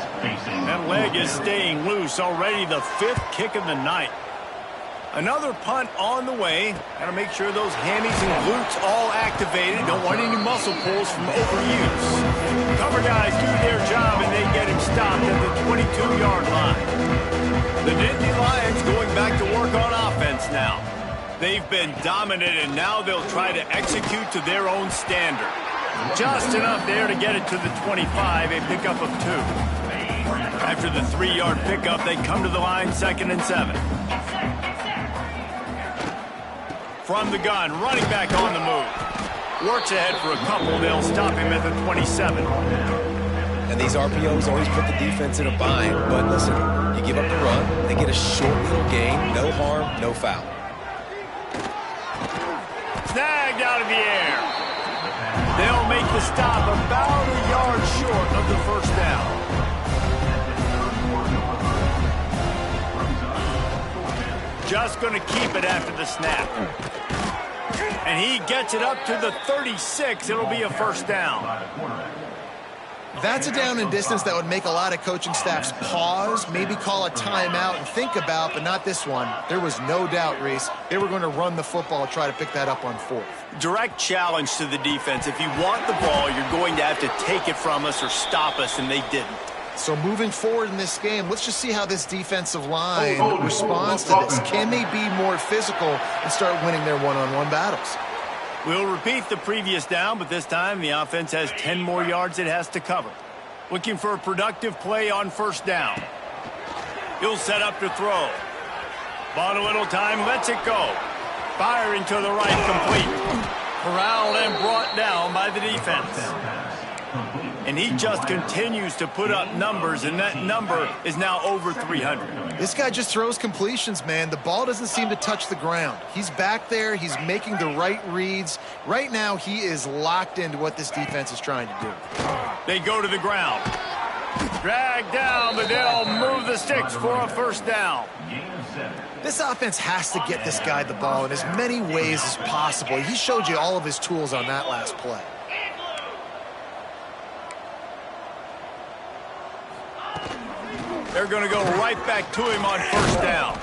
Speaker 1: That leg is staying loose. Already the 5th kick of the night. Another punt on the way. Got to make sure those hammies and glutes all activated. Don't want any muscle pulls from overuse. Cover guys do their job, and they get him stopped at the 22-yard line. The Nittany Lions going back to work on offense now. They've been dominant, and now they'll try to execute to their own standard. Just enough there to get it to the 25, a pickup of 2. After the 3-yard pickup, they come to the line 2nd and 7. From the gun, running back on the move. Works ahead for a couple. They'll stop him at the 27.
Speaker 2: And these RPOs always put the defense in a bind. But listen, you give up the run, they get a short little gain, no harm, no foul.
Speaker 1: Snagged out of the air. They'll make the stop about a yard short of the first down. Just going to keep it after the snap. And he gets it up to the 36. It'll be a first down.
Speaker 3: That's a down and distance that would make a lot of coaching staffs pause, maybe call a timeout and think about, but not this one. There was no doubt, Reese, they were going to run the football, try to pick that up on 4th.
Speaker 1: Direct challenge to the defense. If you want the ball, you're going to have to take it from us or stop us, and they didn't.
Speaker 3: So moving forward in this game, let's just see how this defensive line responds to this. Can they be more physical and start winning their one-on-one battles?
Speaker 1: We'll repeat the previous down, but this time the offense has 10 more yards it has to cover. Looking for a productive play on first down. He'll set up to throw. Bought a little time, lets it go. Firing to the right, complete. Corralled and brought down by the defense. And he just continues to put up numbers, and that number is now over 300.
Speaker 3: This guy just throws completions, man. The ball doesn't seem to touch the ground. He's back there. He's making the right reads. Right now, he is locked into what this defense is trying to do.
Speaker 1: They go to the ground. Drag down, but they'll move the sticks for a first down.
Speaker 3: This offense has to get this guy the ball in as many ways as possible. He showed you all of his tools on that last play.
Speaker 1: They're going to go right back to him on first down.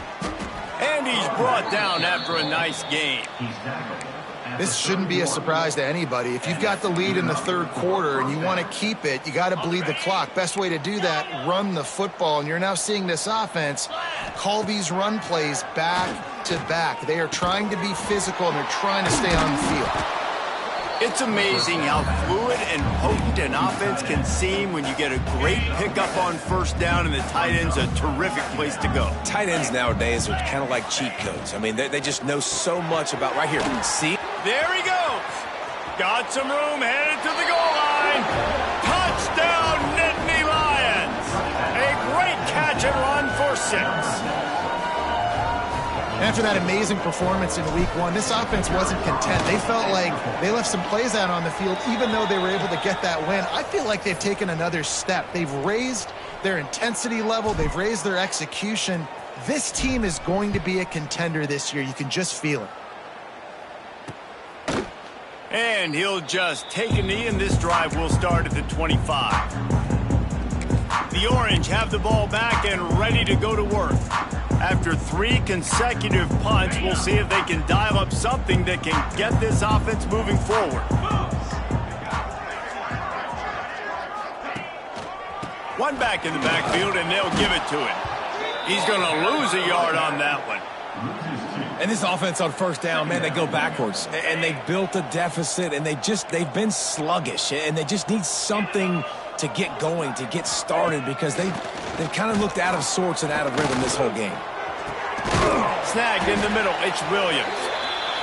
Speaker 1: And he's brought down after a nice game.
Speaker 3: This shouldn't be a surprise to anybody. If you've got the lead in the third quarter and you want to keep it, you got to bleed the clock. Best way to do that, run the football. And you're now seeing this offense call these run plays back to back. They are trying to be physical, and they're trying to stay on the field.
Speaker 1: It's amazing how fluid and potent an offense can seem when you get a great pickup on first down, and the tight end's a terrific place to go.
Speaker 2: Tight ends nowadays are kind of like cheat codes. I mean, they just know so much about right here. See?
Speaker 1: There he goes. Got some room, headed to the goal line. Touchdown, Nittany Lions. A great catch and run for 6.
Speaker 3: After that amazing performance in week 1, this offense wasn't content. They felt like they left some plays out on the field, even though they were able to get that win. I feel like they've taken another step. They've raised their intensity level. They've raised their execution. This team is going to be a contender this year. You can just feel it.
Speaker 1: And he'll just take a knee, and this drive will start at the 25. The Orange have the ball back and ready to go to work. After 3 consecutive punts, we'll see if they can dial up something that can get this offense moving forward. One back in the backfield, and they'll give it to him. He's going to lose a yard on that one.
Speaker 2: And this offense on first down, man, they go backwards. And they've built a deficit, and they've been sluggish. And they just need something to get going, to get started, because they've kind of looked out of sorts and out of rhythm this whole game.
Speaker 1: Snagged in the middle, it's Williams.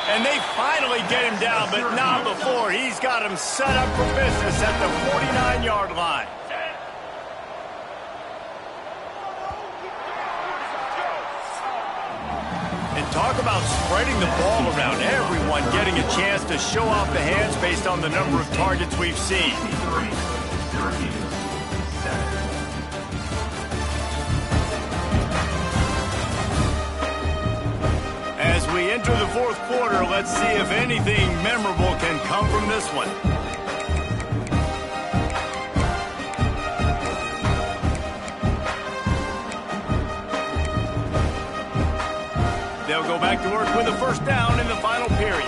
Speaker 1: And they finally get him down, but not before. He's got him set up for business at the 49-yard line. And talk about spreading the ball around. Everyone getting a chance to show off the hands based on the number of targets we've seen. As we enter the fourth quarter, let's see if anything memorable can come from this one. They'll go back to work with a first down in the final period.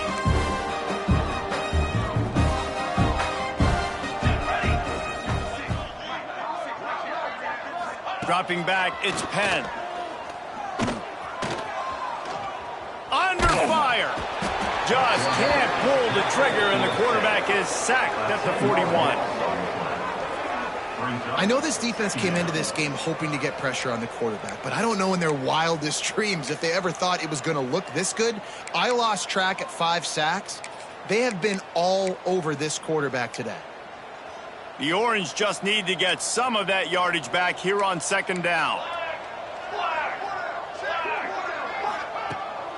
Speaker 1: Dropping back, it's Penn. Under fire. Just can't pull the trigger, and the quarterback is sacked at the 41.
Speaker 3: I know this defense came into this game hoping to get pressure on the quarterback, but I don't know in their wildest dreams if they ever thought it was going to look this good. I lost track at 5 sacks. They have been all over this quarterback today.
Speaker 1: The Orange just need to get some of that yardage back here on second down.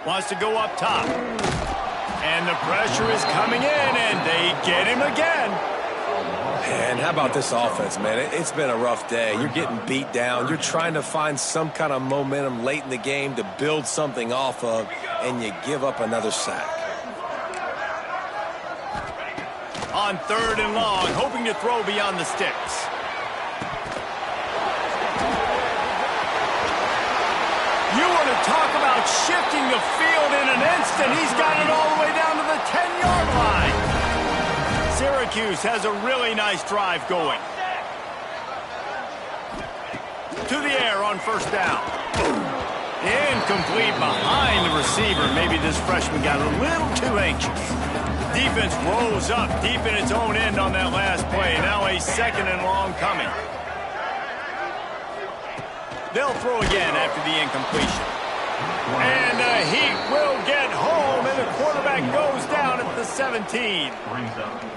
Speaker 1: Wants to go up top. And the pressure is coming in, and they get him again.
Speaker 2: Man, how about this offense, man? It's been a rough day. You're getting beat down. You're trying to find some kind of momentum late in the game to build something off of, and you give up another sack.
Speaker 1: On third and long, hoping to throw beyond the sticks. You want to talk about shifting the field in an instant. He's got it all the way down to the 10-yard line. Syracuse has a really nice drive going. To the air on first down. Incomplete behind the receiver. Maybe this freshman got a little too anxious. Defense rose up deep in its own end on that last play. Now a second and long coming. They'll throw again after the incompletion. And the Heat will get home, and the quarterback goes down at the the 17.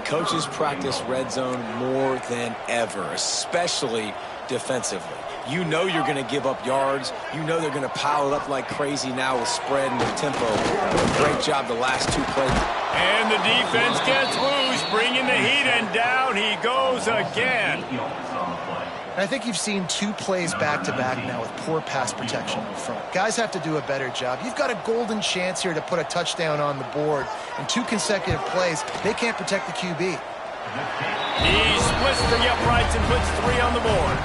Speaker 2: Coaches practice red zone more than ever, especially defensively. You know you're going to give up yards. You know they're going to pile it up like crazy now with spread and with tempo. Great job the last 2 plays.
Speaker 1: And the defense gets loose, bringing the heat, and down he goes again.
Speaker 3: And I think you've seen 2 plays back-to-back now with poor pass protection in front. Guys have to do a better job. You've got a golden chance here to put a touchdown on the board. In 2 consecutive plays, they can't protect the QB.
Speaker 1: He splits the uprights and puts 3 on the board.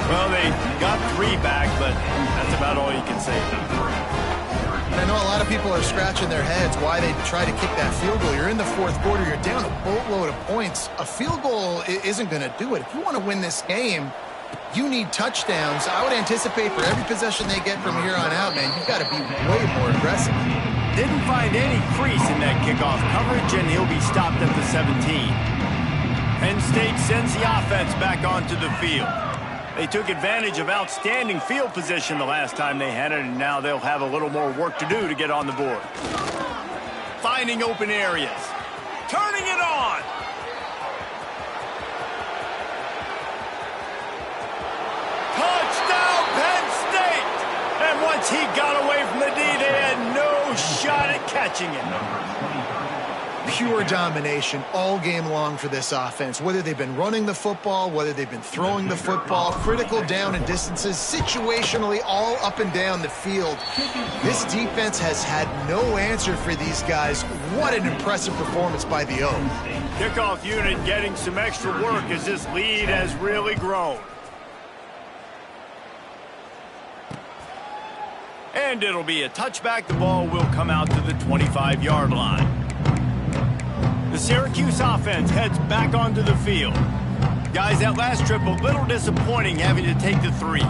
Speaker 1: Well, they got 3 back, but that's about all you can say.
Speaker 3: And I know a lot of people are scratching their heads why they try to kick that field goal. You're in the 4th quarter. You're down a boatload of points. A field goal isn't going to do it. If you want to win this game, you need touchdowns. I would anticipate for every possession they get from here on out, man, you've got to be way more aggressive.
Speaker 1: Didn't find any crease in that kickoff coverage, and he'll be stopped at the 17. Penn State sends the offense back onto the field. They took advantage of outstanding field position the last time they had it, and now they'll have a little more work to do to get on the board. Finding open areas. Turning it on. Touchdown, Penn State! And once he got away from the D, they had no shot at catching him.
Speaker 3: Pure domination all game long for this offense. Whether they've been running the football, whether they've been throwing the football, critical down and distances, situationally all up and down the field. This defense has had no answer for these guys. What an impressive performance by the O.
Speaker 1: Kickoff unit getting some extra work as this lead has really grown. And it'll be a touchback. The ball will come out to the 25-yard line. The Syracuse offense heads back onto the field. Guys, that last trip a little disappointing having to take the 3.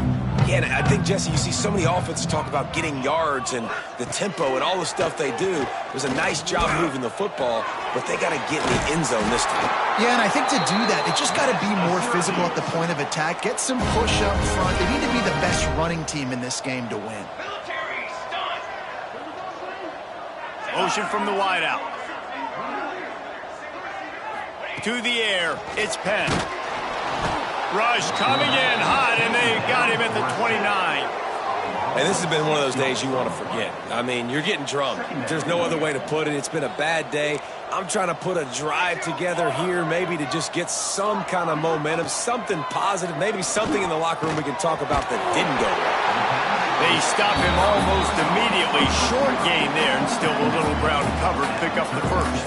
Speaker 2: Yeah, and I think, Jesse, you see so many offenses talk about getting yards and the tempo and all the stuff they do. There's a nice job moving the football, but they got to get in the end zone this time.
Speaker 3: Yeah, and I think to do that, they just got to be more physical at the point of attack, get some push up front. They need to be the best running team in this game to win.
Speaker 1: Motion from the wideout. To the air, it's Penn. Rush coming in hot, and they got him at the 29.
Speaker 2: And this has been one of those days you want to forget. I mean, you're getting drunk. There's no other way to put it. It's been a bad day. I'm trying to put a drive together here, maybe to just get some kind of momentum, something positive, maybe something in the locker room we can talk about that didn't go well.
Speaker 1: They stop him almost immediately. Short gain there, and still a little ground covered to pick up the first.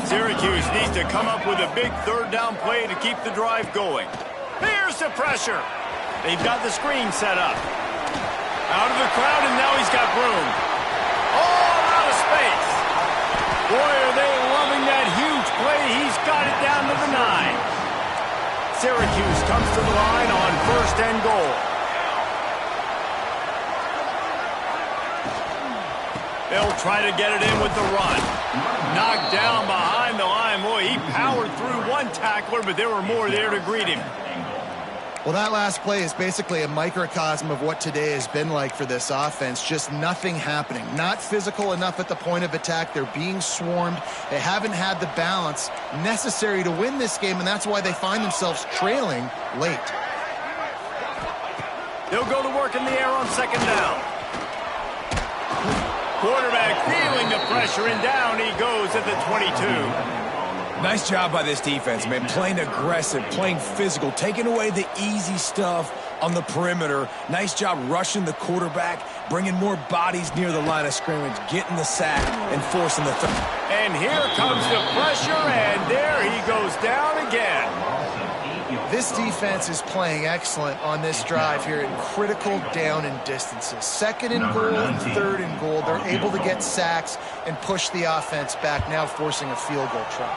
Speaker 1: Syracuse needs to come up with a big 3rd down play to keep the drive going. Here's the pressure. They've got the screen set up. Out of the crowd, and now he's got room. All out of space. Boy, are they loving that huge play. He's got it down to the 9. Syracuse comes to the line on 1st and goal. They'll try to get it in with the run. Knocked down behind the line. Boy, he powered through one tackler, but there were more there to greet him.
Speaker 3: Well, that last play is basically a microcosm of what today has been like for this offense. Just nothing happening. Not physical enough at the point of attack. They're being swarmed. They haven't had the balance necessary to win this game, and that's why they find themselves trailing late.
Speaker 1: They'll go to work in the air on 2nd down. Quarterback feeling the pressure, and down he goes at the 22.
Speaker 2: Nice job by this defense, man. Playing aggressive, playing physical, taking away the easy stuff on the perimeter. Nice job rushing the quarterback, bringing more bodies near the line of scrimmage, getting the sack, and forcing the third.
Speaker 1: And here comes the pressure, and there he goes down again.
Speaker 3: This defense is playing excellent on this drive here in critical down and distances. 2nd and goal and 3rd and goal. They're able to get sacks and push the offense back, now forcing a field goal try.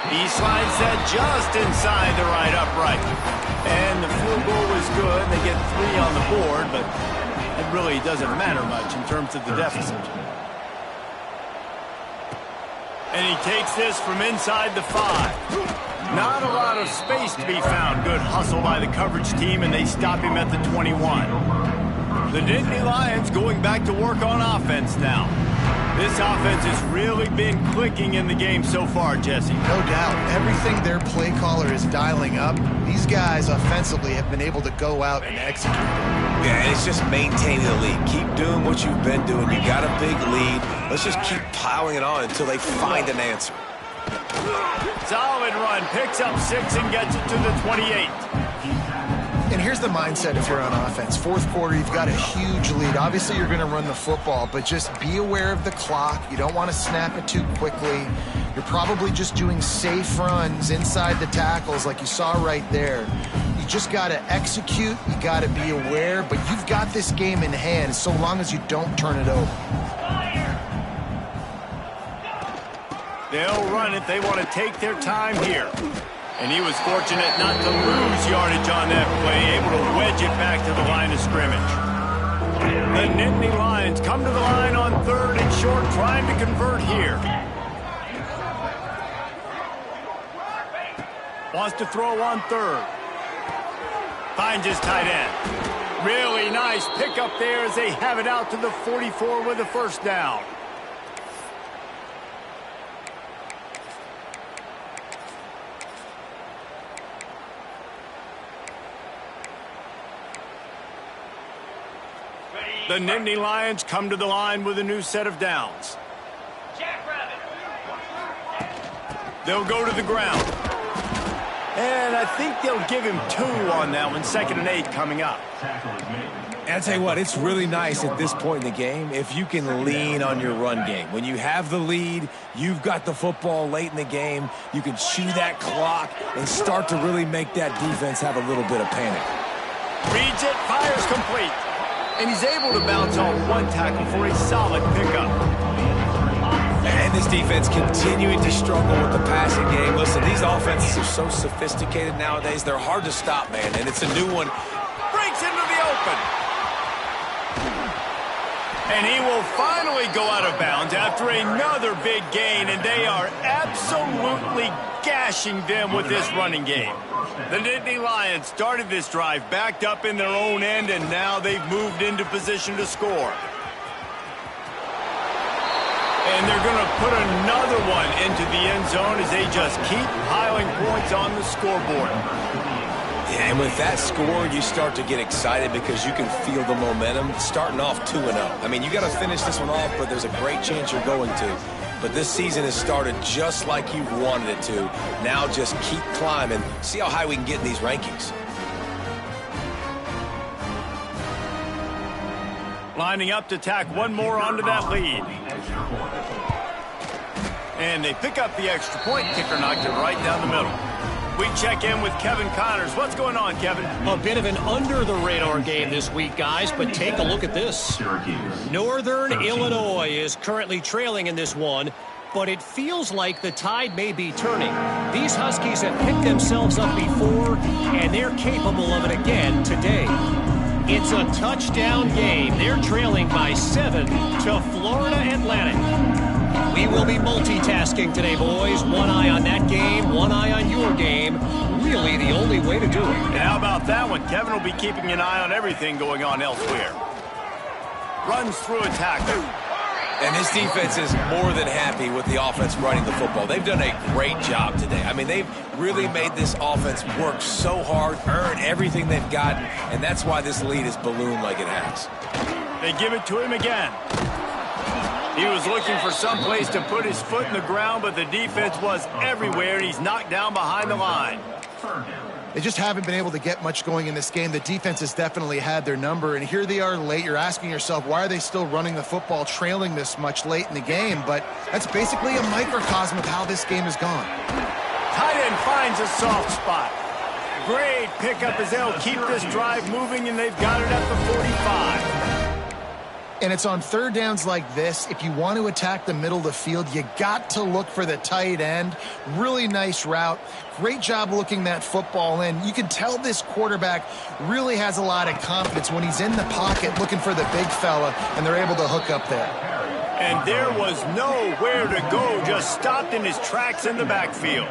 Speaker 1: He slides that just inside the right upright. And the field goal was good. They get 3 on the board, but it really doesn't matter much in terms of the deficit. And he takes this from inside the 5. Not a lot of space to be found. Good hustle by the coverage team, and they stop him at the 21. The Nittany Lions going back to work on offense now. This offense has really been clicking in the game so far, Jesse.
Speaker 3: No doubt. Everything their play caller is dialing up, these guys offensively have been able to go out and execute.
Speaker 2: Yeah, and it's just maintaining the lead. Keep doing what you've been doing. You got a big lead. Let's just keep piling it on until they find an answer.
Speaker 1: Solid run. Picks up 6 and gets it to the 28.
Speaker 3: And here's the mindset if you're on offense. Fourth quarter, you've got a huge lead. Obviously, you're going to run the football, but just be aware of the clock. You don't want to snap it too quickly. You're probably just doing safe runs inside the tackles like you saw right there. You just got to execute. You got to be aware, but you've got this game in hand so long as you don't turn it over.
Speaker 1: They'll run it. They want to take their time here. And he was fortunate not to lose yardage on that play, able to wedge it back to the line of scrimmage. The Nittany Lions come to the line on 3rd and short, trying to convert here. Wants to throw on 3rd. Finds his tight end. Really nice pickup there as they have it out to the 44 with a first down. The Nittany Lions come to the line with a new set of downs. They'll go to the ground. And I think they'll give him 2 on that one. 2nd and 8 coming up.
Speaker 2: And I tell you what, it's really nice at this point in the game if you can lean on your run game. When you have the lead, you've got the football late in the game, you can chew that clock and start to really make that defense have a little bit of panic.
Speaker 1: Reads it, fires complete. And he's able to bounce off 1 tackle for a solid pickup.
Speaker 2: And this defense continuing to struggle with the passing game. Listen, these offenses are so sophisticated nowadays, they're hard to stop, man. And it's a new one.
Speaker 1: Breaks into the open. And he will finally go out of bounds after another big gain, and they are absolutely gashing them with this running game. The Nittany Lions started this drive backed up in their own end, and now they've moved into position to score. And they're going to put another one into the end zone as they just keep piling points on the scoreboard.
Speaker 2: Yeah, and with that score, you start to get excited because you can feel the momentum starting off 2-0. I mean, you got to finish this one off, but there's a great chance you're going to. But this season has started just like you've wanted it to. Now just keep climbing. See how high we can get in these rankings.
Speaker 1: Lining up to tack one more onto that lead. And they pick up the extra point. Kicker knocked it right down the middle. We check in with Kevin Connors. What's going on, Kevin?
Speaker 4: A bit of an under-the-radar game this week, guys, but take a look at this. Northern Illinois is currently trailing in this one, but it feels like the tide may be turning. These Huskies have picked themselves up before, and they're capable of it again today. It's a touchdown game. They're trailing by 7 to Florida Atlantic. We will be multitasking today, boys. One eye on that game, one eye on your game. Really the only way to do it.
Speaker 1: And how about that one? Kevin will be keeping an eye on everything going on elsewhere. Runs through a tackle.
Speaker 2: And this defense is more than happy with the offense running the football. They've done a great job today. I mean, they've really made this offense work so hard, earn everything they've gotten, and that's why this lead is ballooned like it has.
Speaker 1: They give it to him again. He was looking for some place to put his foot in the ground, but the defense was everywhere, and he's knocked down behind the line.
Speaker 3: They just haven't been able to get much going in this game. The defense has definitely had their number, and here they are late. You're asking yourself, why are they still running the football, trailing this much late in the game? But that's basically a microcosm of how this game has gone.
Speaker 1: Tight end finds a soft spot. Great pickup as they'll keep this drive moving, and they've got it at the 45.
Speaker 3: And it's on third downs like this. If you want to attack the middle of the field, you got to look for the tight end. Really nice route. Great job looking that football in. You can tell this quarterback really has a lot of confidence when he's in the pocket looking for the big fella, and they're able to hook up there.
Speaker 1: And there was nowhere to go, just stopped in his tracks in the backfield.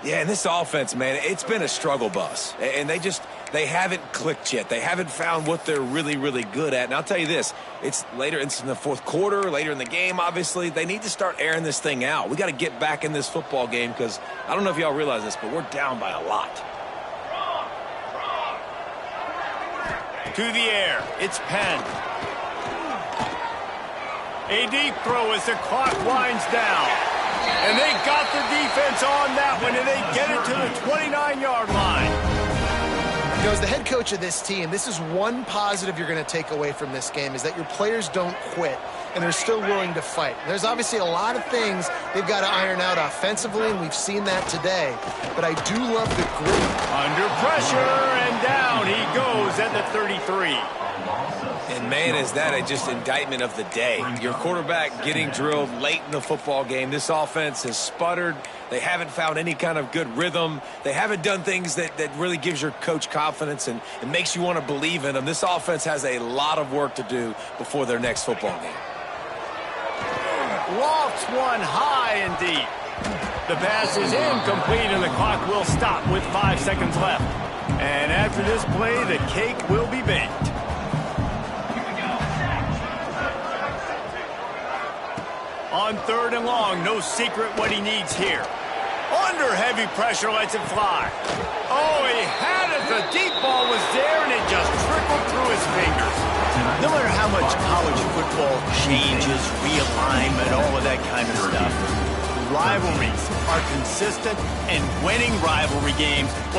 Speaker 2: Yeah, and this offense, man, it's been a struggle bus. And they haven't clicked yet. They haven't found what they're really, really good at. And I'll tell you this, it's in the fourth quarter, later in the game, obviously. They need to start airing this thing out. We got to get back in this football game because I don't know if y'all realize this, but we're down by a lot.
Speaker 1: To the air, it's Penn. A deep throw as the clock winds down. And they got the defense on that one, and they get it to the 29-yard line.
Speaker 3: You know, as the head coach of this team, this is one positive you're going to take away from this game, is that your players don't quit, and they're still willing to fight. There's obviously a lot of things they've got to iron out offensively, and we've seen that today. But I do love the grit.
Speaker 1: Under pressure, and down he goes at the 33.
Speaker 2: And, man, is that just indictment of the day. Your quarterback getting drilled late in the football game. This offense has sputtered. They haven't found any kind of good rhythm. They haven't done things that really gives your coach confidence and makes you want to believe in them. This offense has a lot of work to do before their next football game.
Speaker 1: Lofts one high and deep. The pass is incomplete, and the clock will stop with 5 seconds left. And after this play, the cake will be baked. On 3rd and long, no secret what he needs here. Under heavy pressure, lets it fly. Oh, he had it. The deep ball was there, and it just trickled through his fingers. No matter how much college football changes, realignment, all of that kind of stuff, rivalries are consistent, and winning rivalry games, well,